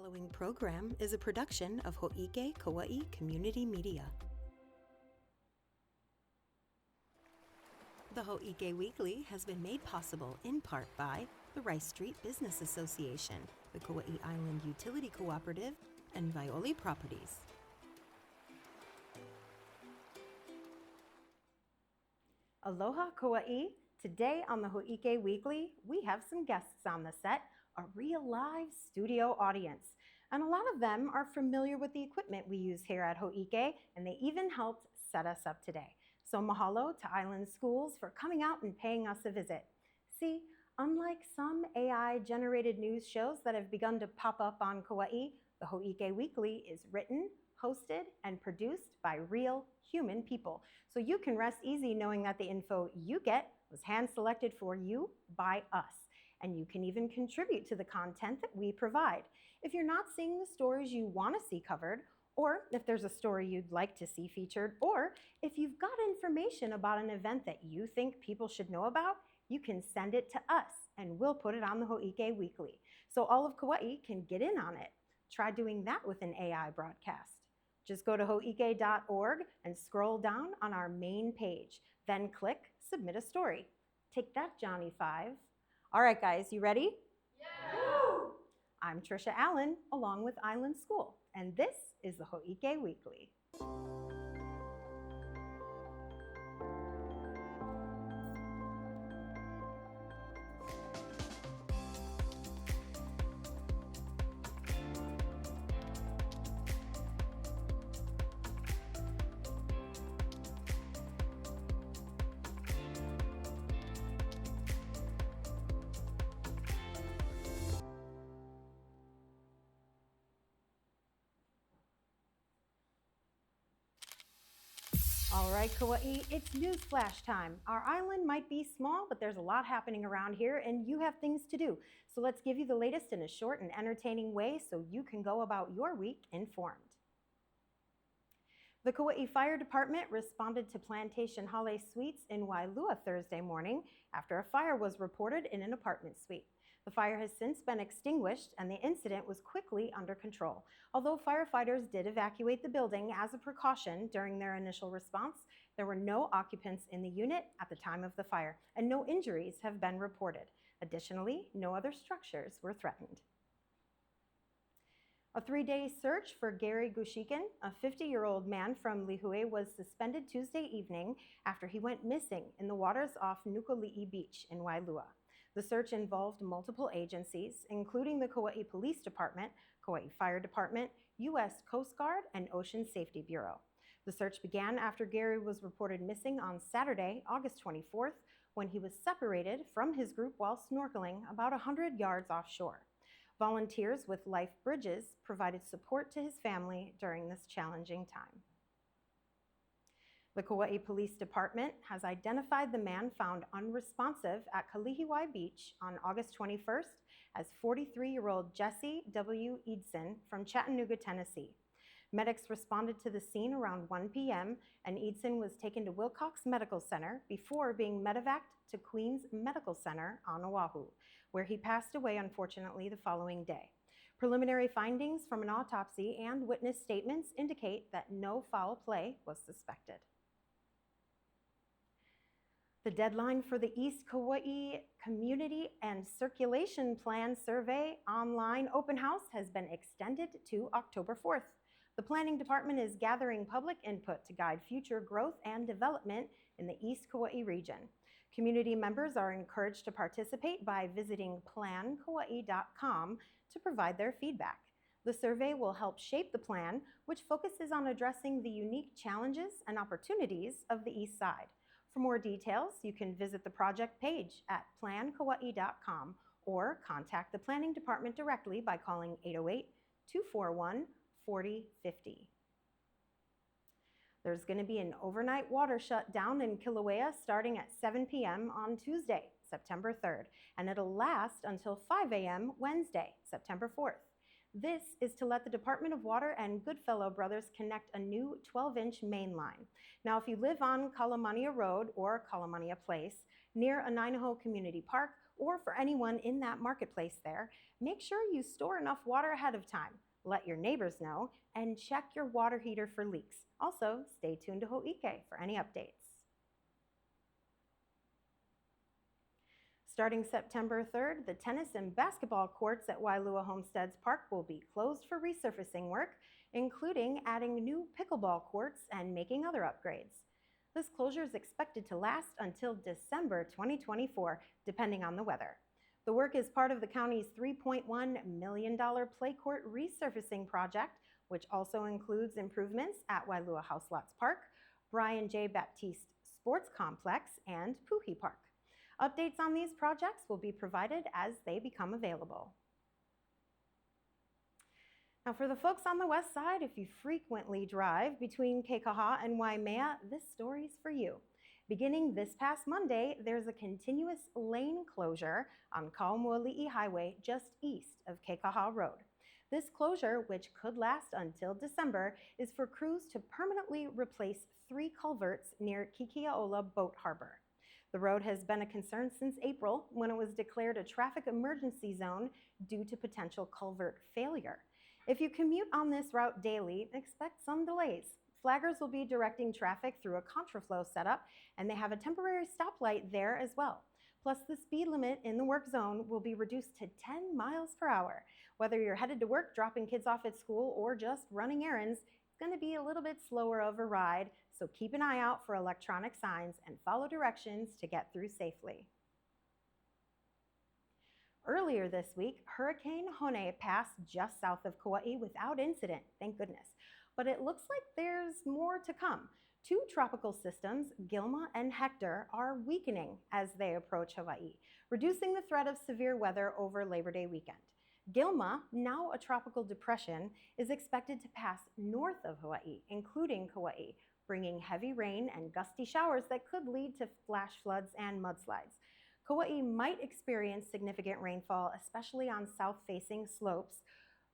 following program is a production of Hōʻike Kauai Community Media. The Hōʻike Weekly has been made possible in part by the Rice Street Business Association, the Kauai Island Utility Cooperative, and Violi Properties. Aloha Kauai! Today on the Hōʻike Weekly, we have some guests on the set, a real live studio audience. And a lot of them are familiar with the equipment we use here at Hōʻike, and they even helped set us up today. So mahalo to Island Schools for coming out and paying us a visit. See, unlike some AI-generated news shows that have begun to pop up on Kauai, the Hōʻike Weekly is written, hosted, and produced by real human people. So you can rest easy knowing that the info you get was hand-selected for you by us. And you can even contribute to the content that we provide. If you're not seeing the stories you want to see covered, or if there's a story you'd like to see featured, or if you've got information about an event that you think people should know about, you can send it to us and we'll put it on the Hōʻike Weekly. So all of Kauai can get in on it. Try doing that with an AI broadcast. Just go to hoike.org and scroll down on our main page. Then click Submit a Story. Take that, Johnny 5. All right, guys, you ready? Yeah! I'm Trisha Allen, along with Island School, and this is the Hōʻike Weekly. All right, Kauai, it's Newsflash time. Our island might be small, but there's a lot happening around here and you have things to do. So let's give you the latest in a short and entertaining way so you can go about your week informed. The Kauai Fire Department responded to Plantation Hale Suites in Wailua Thursday morning after a fire was reported in an apartment suite. The fire has since been extinguished and the incident was quickly under control. Although firefighters did evacuate the building as a precaution during their initial response, there were no occupants in the unit at the time of the fire and no injuries have been reported. Additionally, no other structures were threatened. A 3-day search for Gary Gushikin, a 50-year-old man from Lihue, was suspended Tuesday evening after he went missing in the waters off Nukuli'i Beach in Wailua. The search involved multiple agencies, including the Kauai Police Department, Kauai Fire Department, U.S. Coast Guard, and Ocean Safety Bureau. The search began after Gary was reported missing on Saturday, August 24th, when he was separated from his group while snorkeling about 100 yards offshore. Volunteers with Life Bridges provided support to his family during this challenging time. The Kauai Police Department has identified the man found unresponsive at Kilauea Beach on August 21st as 43-year-old Jesse W. Eidson from Chattanooga, Tennessee. Medics responded to the scene around 1 p.m. and Eidson was taken to Wilcox Medical Center before being medevaced to Queens Medical Center on Oahu, where he passed away unfortunately the following day. Preliminary findings from an autopsy and witness statements indicate that no foul play was suspected. The deadline for the East Kauai Community and Circulation Plan Survey online open house has been extended to October 4th. The Planning Department is gathering public input to guide future growth and development in the East Kauai region. Community members are encouraged to participate by visiting plankauai.com to provide their feedback. The survey will help shape the plan, which focuses on addressing the unique challenges and opportunities of the East Side. For more details, you can visit the project page at plankauai.com or contact the Planning Department directly by calling 808-241-4050. There's going to be an overnight water shutdown in Kilauea starting at 7 p.m. on Tuesday, September 3rd, and it'll last until 5 a.m. Wednesday, September 4th. This is to let the Department of Water and Goodfellow Brothers connect a new 12-inch main line. Now, if you live on Kalamania Road or Kalamania Place, near Anainaho Community Park, or for anyone in that marketplace there, make sure you store enough water ahead of time. Let your neighbors know and check your water heater for leaks. Also, stay tuned to Hōʻike for any updates. Starting September 3rd, the tennis and basketball courts at Wailua Homesteads Park will be closed for resurfacing work, including adding new pickleball courts and making other upgrades. This closure is expected to last until December 2024, depending on the weather. The work is part of the county's $3.1 million play court resurfacing project, which also includes improvements at Wailua House Lots Park, Brian J. Baptiste Sports Complex, and Puhi Park. Updates on these projects will be provided as they become available. Now for the folks on the west side, if you frequently drive between Kekaha and Waimea, this story's for you. Beginning this past Monday, there's a continuous lane closure on Kauaʻi Highway just east of Kekaha Road. This closure, which could last until December, is for crews to permanently replace 3 culverts near Kikiaola Boat Harbor. The road has been a concern since April, when it was declared a traffic emergency zone due to potential culvert failure. If you commute on this route daily, expect some delays. Flaggers will be directing traffic through a contraflow setup, and they have a temporary stoplight there as well. Plus, the speed limit in the work zone will be reduced to 10 miles per hour. Whether you're headed to work, dropping kids off at school, or just running errands, it's going to be a little bit slower of a ride, so keep an eye out for electronic signs and follow directions to get through safely. Earlier this week, Hurricane Hone passed just south of Kauai without incident, thank goodness. But it looks like there's more to come. 2 tropical systems, Gilma and Hector, are weakening as they approach Hawaii, reducing the threat of severe weather over Labor Day weekend. Gilma, now a tropical depression, is expected to pass north of Hawaii, including Kauai, bringing heavy rain and gusty showers that could lead to flash floods and mudslides. Kauai might experience significant rainfall, especially on south-facing slopes,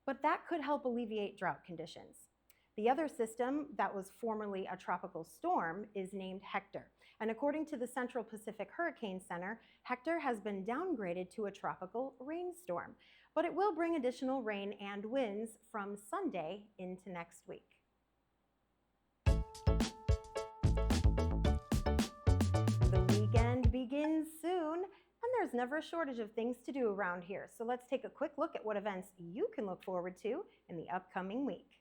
but that could help alleviate drought conditions. The other system that was formerly a tropical storm is named Hector, and according to the Central Pacific Hurricane Center, Hector has been downgraded to a tropical rainstorm, but it will bring additional rain and winds from Sunday into next week. The weekend begins soon, and there's never a shortage of things to do around here, so let's take a quick look at what events you can look forward to in the upcoming week.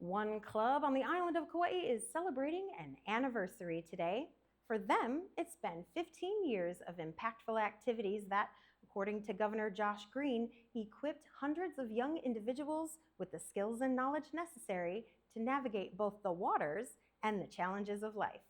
One club on the island of Kauai is celebrating an anniversary today. For them, it's been 15 years of impactful activities that, according to Governor Josh Green, equipped hundreds of young individuals with the skills and knowledge necessary to navigate both the waters and the challenges of life.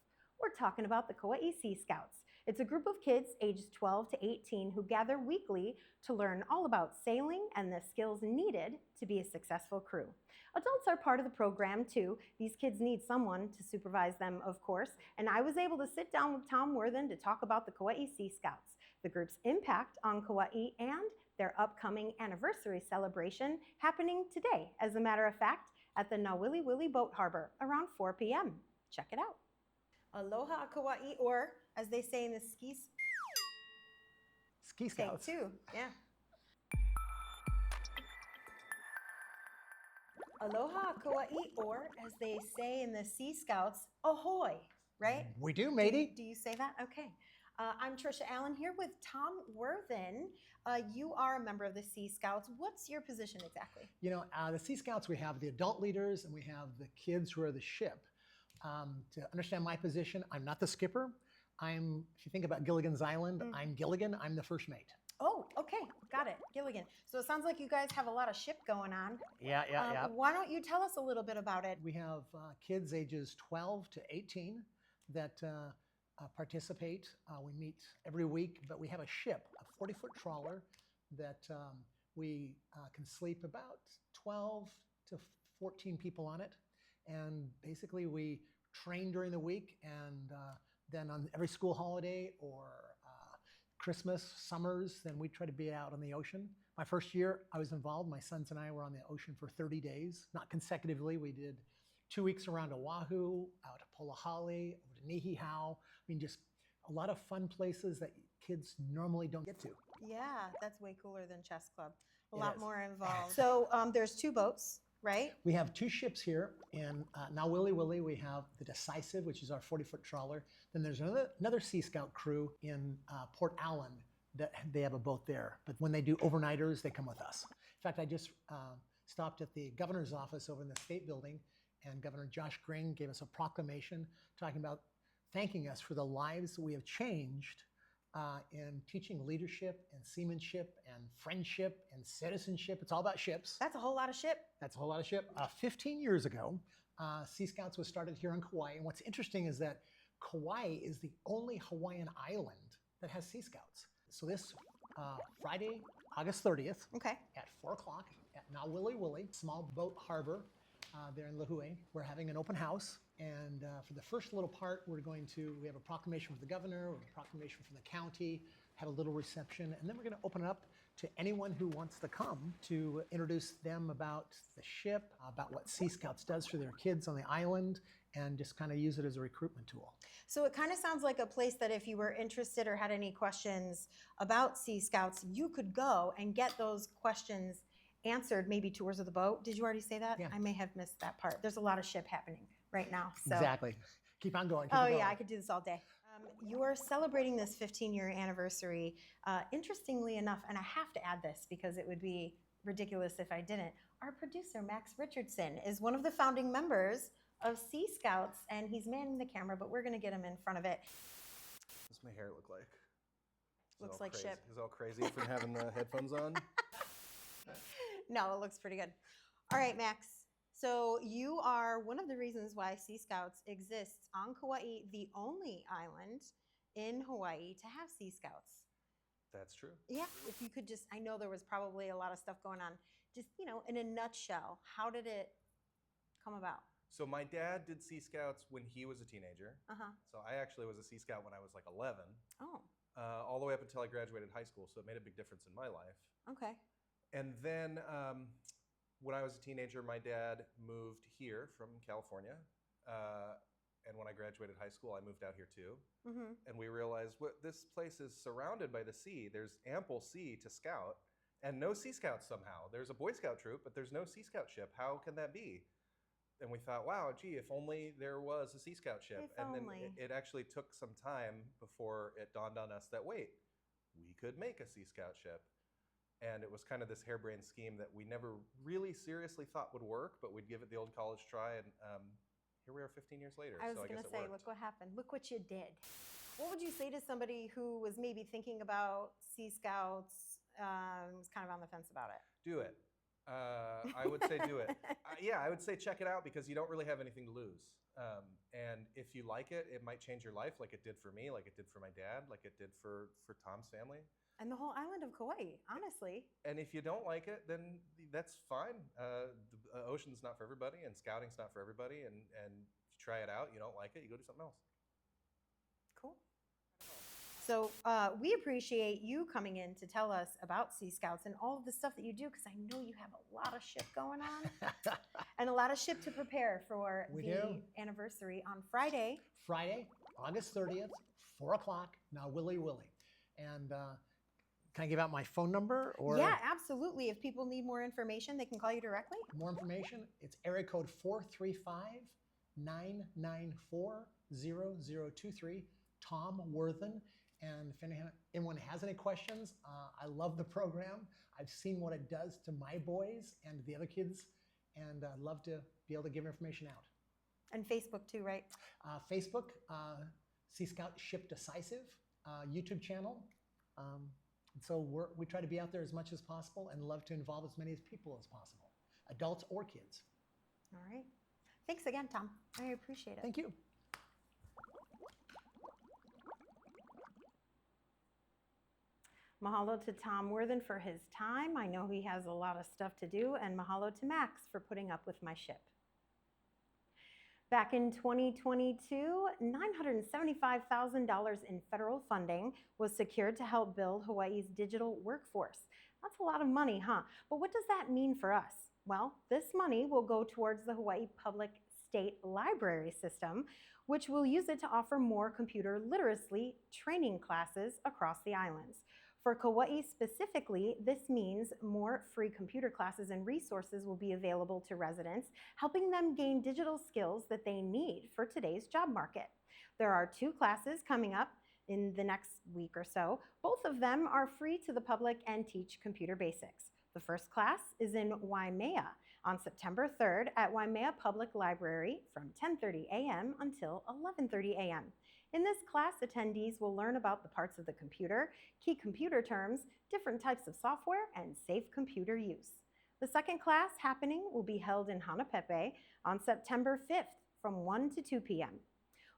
We're talking about the Kauai Sea Scouts. It's a group of kids aged 12 to 18 who gather weekly to learn all about sailing and the skills needed to be a successful crew. Adults are part of the program too. These kids need someone to supervise them, of course, and I was able to sit down with Tom Worthen to talk about the Kauai Sea Scouts, the group's impact on Kauai, and their upcoming anniversary celebration happening today, as a matter of fact, at the Nawili Wili Boat Harbor around 4 p.m. Check it out. Aloha Kauai, or as they say in the Ski Scouts. too, yeah. Aloha Kauai, or as they say in the Sea Scouts, ahoy, right? We do, matey. Do you say that? Okay. I'm Trisha Allen here with Tom Worthen. You are a member of the Sea Scouts. What's your position exactly? You know, the Sea Scouts, we have the adult leaders and we have the kids who are the ship. To understand my position, I'm not the skipper. If you think about Gilligan's Island, I'm Gilligan, I'm the first mate. Oh, okay, got it, Gilligan. So it sounds like you guys have a lot of ship going on. Yeah. Why don't you tell us a little bit about it? We have kids ages 12 to 18 that participate. We meet every week, but we have a ship, a 40-foot trawler that we can sleep about 12 to 14 people on it. And basically we train during the week, and then on every school holiday or Christmas, summers, then we try to be out on the ocean. My first year I was involved, my sons and I were on the ocean for 30 days, not consecutively. We did 2 weeks around Oahu, out to Polahali, over to Nihihau. I mean, just a lot of fun places that kids normally don't get to. Yeah, that's way cooler than chess club. A It lot is. more involved. So there's 2 boats, right? We have 2 ships here in Nauwili. We have the Decisive, which is our 40-foot trawler. Then there's another Sea Scout crew in Port Allen that they have a boat there. But when they do overnighters, they come with us. In fact, I just stopped at the governor's office over in the state building, and Governor Josh Green gave us a proclamation talking about thanking us for the lives we have changed in teaching leadership and seamanship and friendship and citizenship. It's all about ships. That's a whole lot of ship. That's a whole lot of ship. 15 years ago, Sea Scouts was started here on Kauai. And what's interesting is that Kauai is the only Hawaiian island that has Sea Scouts. So this Friday, August 30th, Okay. at 4 o'clock at Nauwili, small boat harbor there in Lihue, we're having an open house. And for the first little part, we have a proclamation from the governor, a proclamation from the county, have a little reception, and then we're going to open it up to anyone who wants to come to introduce them about the ship, about what Sea Scouts does for their kids on the island, and just kind of use it as a recruitment tool. So it kind of sounds like a place that if you were interested or had any questions about Sea Scouts, you could go and get those questions answered, maybe tours of the boat. Did you already say that? Yeah. I may have missed that part. There's a lot of ship happening right now. So. Exactly. Keep on going. Oh yeah, I could do this all day. You are celebrating this 15-year anniversary. Interestingly enough, and I have to add this because it would be ridiculous if I didn't, our producer, Max Richardson, is one of the founding members of Sea Scouts, and he's manning the camera, but we're going to get him in front of it. What's my hair look like? Looks like crazy. ship. Is it all crazy from having the headphones on? No, it looks pretty good. All right, Max. So you are one of the reasons why Sea Scouts exists on Kauai, the only island in Hawaii to have Sea Scouts. That's true. Yeah, if you could just, I know there was probably a lot of stuff going on. Just, in a nutshell, how did it come about? So my dad did Sea Scouts when he was a teenager. Uh-huh. So I actually was a Sea Scout when I was like 11, Oh, all the way up until I graduated high school. So it made a big difference in my life. okay. And then when I was a teenager, my dad moved here from California. And when I graduated high school, I moved out here too. Mm-hmm. And we realized this place is surrounded by the sea. There's ample sea to scout and no Sea Scouts somehow. There's a Boy Scout troop, but there's no Sea Scout ship. How can that be? And we thought, wow, gee, if only there was a Sea Scout ship. If and only. then it actually took some time before it dawned on us that, wait, we could make a Sea Scout ship. And it was kind of this harebrained scheme that we never really seriously thought would work, but we'd give it the old college try. And here we are 15 years later. I was so going guess to it say, worked. look what happened. Look what you did. What would you say to somebody who was maybe thinking about Sea Scouts, was kind of on the fence about it? Do it. I would say do it. Yeah, I would say check it out because you don't really have anything to lose. And if you like it, it might change your life like it did for me, like it did for my dad, like it did for Tom's family. And the whole island of Kauai, honestly. And if you don't like it, then that's fine. The ocean's not for everybody and scouting's not for everybody. And if you try it out, you don't like it, you go do something else. Cool. So we appreciate you coming in to tell us about Sea Scouts and all of the stuff that you do, because I know you have a lot of ship going on and a lot of ship to prepare for anniversary on Friday. Friday, August 30th, 4 o'clock, Nauwili. And can I give out my phone number? Or Yeah, absolutely. If people need more information, they can call you directly. more information? It's area code 435-994-0023, Tom Worthen. And if anyone has any questions, I love the program. I've seen what it does to my boys and the other kids, and I'd love to be able to give information out. And Facebook too, right? Facebook, Sea Scout Ship Decisive, YouTube channel. So we try to be out there as much as possible and love to involve as many people as possible, adults or kids. All right. Thanks again, Tom. I appreciate it. Thank you. Mahalo to Tom Worthen for his time. I know he has a lot of stuff to do, and mahalo to Max for putting up with my ship. Back in 2022, $975,000 in federal funding was secured to help build Hawaii's digital workforce. That's a lot of money, huh? But what does that mean for us? Well, this money will go towards the Hawaii Public state library system, which will use it to offer more computer literacy training classes across the islands. For Kauai specifically, this means more free computer classes and resources will be available to residents, helping them gain digital skills that they need for today's job market. There are 2 classes coming up in the next week or so. Both of them are free to the public and teach computer basics. The first class is in Waimea on September 3rd at Waimea Public Library from 10:30 a.m. until 11:30 a.m. In this class, attendees will learn about the parts of the computer, key computer terms, different types of software, and safe computer use. The second class happening will be held in Hanapepe on September 5th from 1 to 2 p.m.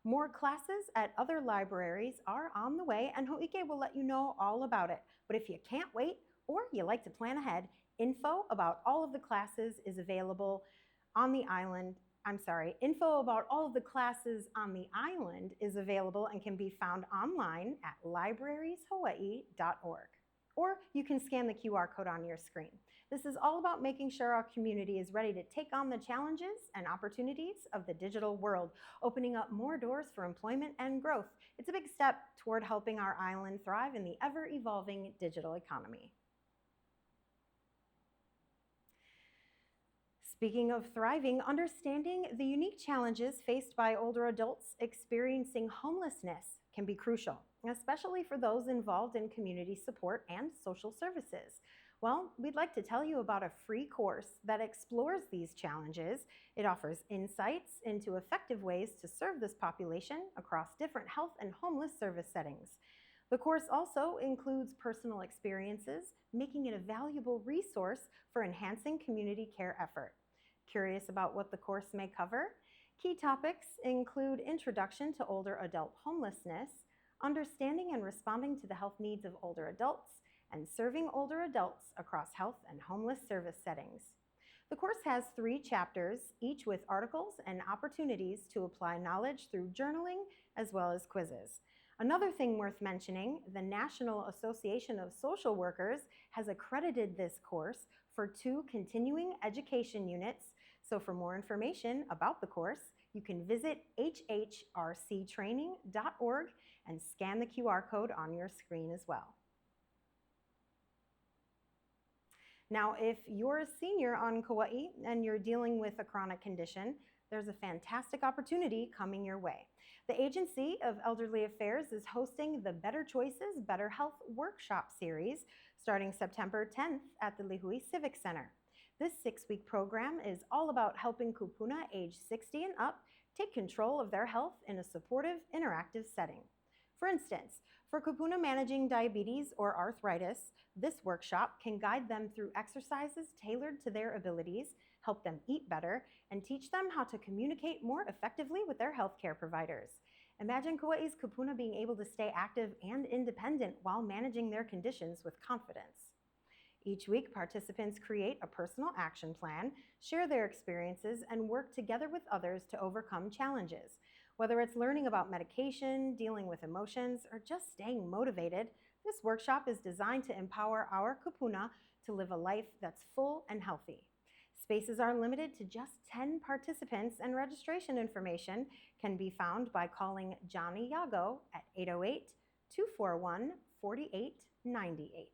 More classes at other libraries are on the way, and Hōʻike will let you know all about it. But if you can't wait or you like to plan ahead, info about all of the classes is available on the island. Info about all of the classes on the island is available and can be found online at librarieshawaii.org. Or you can scan the QR code on your screen. This is all about making sure our community is ready to take on the challenges and opportunities of the digital world, opening up more doors for employment and growth. It's a big step toward helping our island thrive in the ever-evolving digital economy. Speaking of thriving, understanding the unique challenges faced by older adults experiencing homelessness can be crucial, especially for those involved in community support and social services. Well, we'd like to tell you about a free course that explores these challenges. It offers insights into effective ways to serve this population across different health and homeless service settings. The course also includes personal experiences, making it a valuable resource for enhancing community care effort. Curious about what the course may cover? Key topics include introduction to older adult homelessness, understanding and responding to the health needs of older adults, and serving older adults across health and homeless service settings. The course has 3 chapters, each with articles and opportunities to apply knowledge through journaling as well as quizzes. Another thing worth mentioning, the National Association of Social Workers has accredited this course for 2 continuing education units. So for more information about the course, you can visit hhrctraining.org and scan the QR code on your screen as well. Now, if you're a senior on Kauai and you're dealing with a chronic condition, there's a fantastic opportunity coming your way. The Agency of Elderly Affairs is hosting the Better Choices, Better Health Workshop Series starting September 10th at the Lihue Civic Center. This 6-week program is all about helping Kupuna age 60 and up take control of their health in a supportive, interactive setting. For instance, for Kupuna managing diabetes or arthritis, this workshop can guide them through exercises tailored to their abilities, help them eat better, and teach them how to communicate more effectively with their healthcare providers. Imagine Kauai's Kupuna being able to stay active and independent while managing their conditions with confidence. Each week, participants create a personal action plan, share their experiences, and work together with others to overcome challenges. Whether it's learning about medication, dealing with emotions, or just staying motivated, this workshop is designed to empower our Kupuna to live a life that's full and healthy. Spaces are limited to just 10 participants, and registration information can be found by calling Johnny Yago at 808-241-4898.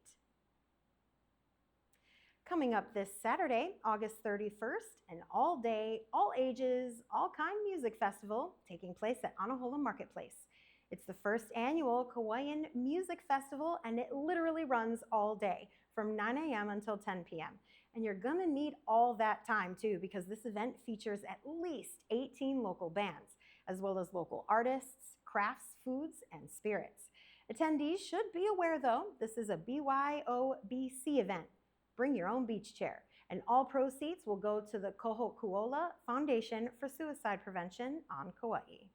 Coming up this Saturday, August 31st, an all-day, all ages, all-kind music festival taking place at Anahola Marketplace. It's the first annual Kauaian Music Festival, and it literally runs all day from 9 a.m. until 10 p.m. And you're gonna need all that time too, because this event features at least 18 local bands, as well as local artists, crafts, foods, and spirits. Attendees should be aware though, this is a BYOBC event. Bring your own beach chair, and all proceeds will go to the Kohokuola Foundation for Suicide Prevention on Kauai.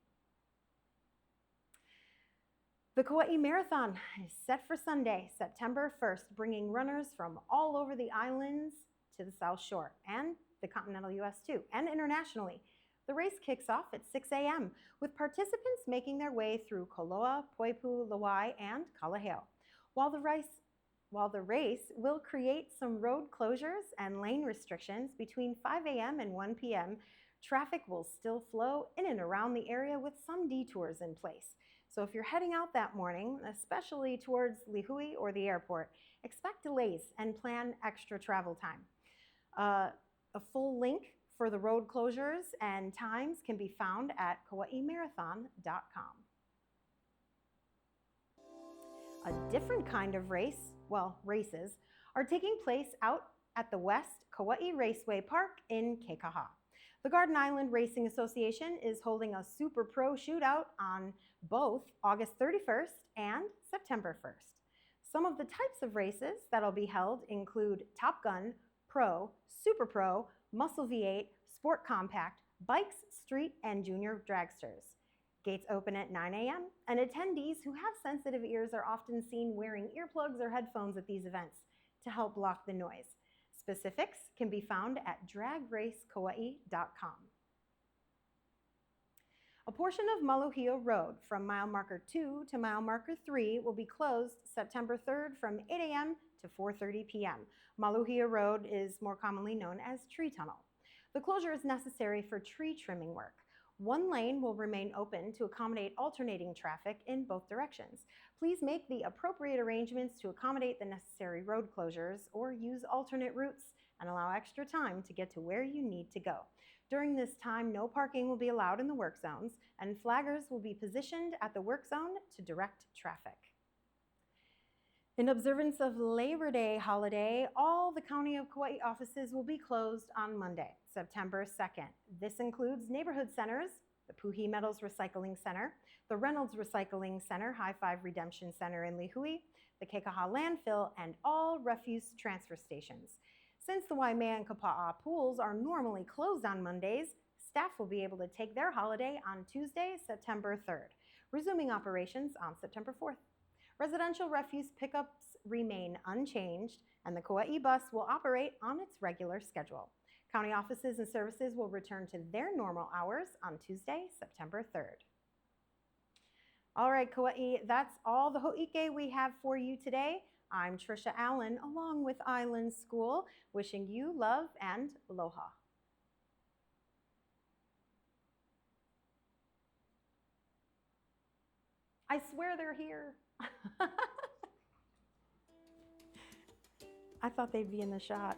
The Kauai Marathon is set for Sunday, September 1st, bringing runners from all over the islands to the South Shore and the continental U.S. too, and internationally. The race kicks off at 6 a.m. with participants making their way through Koloa, Poipu, Lauai, and Kalaheo. While the race will create some road closures and lane restrictions between 5 a.m. and 1 p.m., traffic will still flow in and around the area with some detours in place. So if you're heading out that morning, especially towards Lihue or the airport, expect delays and plan extra travel time. A full link for the road closures and times can be found at kauaimarathon.com. A different kind of races, are taking place out at the West Kauai Raceway Park in Kekaha. The Garden Island Racing Association is holding a Super Pro shootout on both August 31st and September 1st. Some of the types of races that'll be held include Top Gun, Pro, Super Pro, Muscle V8, Sport Compact, Bikes, Street, and Junior Dragsters. Gates open at 9 a.m., and attendees who have sensitive ears are often seen wearing earplugs or headphones at these events to help block the noise. Specifics can be found at dragracekauai.com. A portion of Maluhia Road from mile marker 2 to mile marker 3 will be closed September 3rd from 8 a.m. to 4:30 p.m. Maluhia Road is more commonly known as Tree Tunnel. The closure is necessary for tree trimming work. One lane will remain open to accommodate alternating traffic in both directions. Please make the appropriate arrangements to accommodate the necessary road closures or use alternate routes and allow extra time to get to where you need to go. During this time, no parking will be allowed in the work zones, and flaggers will be positioned at the work zone to direct traffic. In observance of Labor Day holiday, all the County of Kauai offices will be closed on Monday, September 2nd. This includes neighborhood centers, the Puhi Metals Recycling Center, the Reynolds Recycling Center, High Five Redemption Center in Lihue, the Kekaha Landfill, and all refuse transfer stations. Since the Waimea and Kapa'a pools are normally closed on Mondays, staff will be able to take their holiday on Tuesday, September 3rd, resuming operations on September 4th. Residential refuse pickups remain unchanged, and the Kauai bus will operate on its regular schedule. County offices and services will return to their normal hours on Tuesday, September 3rd. All right, Kauai, that's all the Hōʻike we have for you today. I'm Trisha Allen, along with Island School, wishing you love and aloha. I swear they're here. I thought they'd be in the shot.